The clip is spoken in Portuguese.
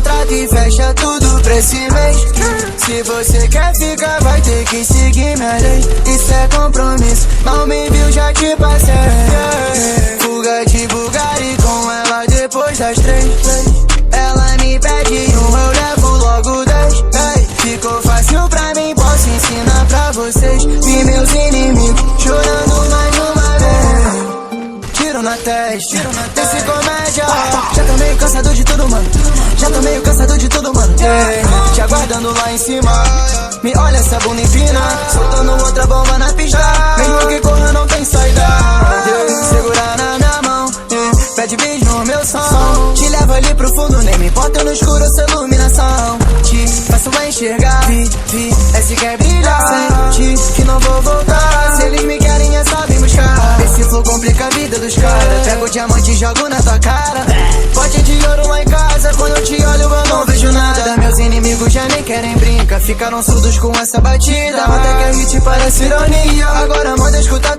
contrato e fecha tudo pra esse mês. Se você quer ficar, vai ter que seguir minha lei. Isso é compromisso, não me viu, já te passei. Fuga de Bugatti com ela depois das 3. Ela me pede eu levo logo 10. Ficou fácil pra mim, posso ensinar pra vocês. Vi meus inimigos chorando mais uma vez. Tiro na testa, desse comédia. Já tô meio cansado de tudo, mano. Já tô meio cansado de tudo, mano. Te aguardando lá em cima. Me olha essa bunda empina, soltando outra bomba na pista. Mesmo que corra não tem saída. Segura na minha mão, pede beijo no meu som. Te levo ali pro fundo, nem me importa no escuro essa iluminação. Te faço enxergar, é se quer brilhar. Sente que não vou voltar. Se eles me querem é só vir buscar. Esse flow complica a vida dos caras. Pego o diamante e jogo na tua cara. Pote de ouro lá em casa, quando eu te olho eu não vejo nada. Meus inimigos já nem querem brincar, ficaram surdos com essa batida. Até que a hit parece ironia. Agora manda escutar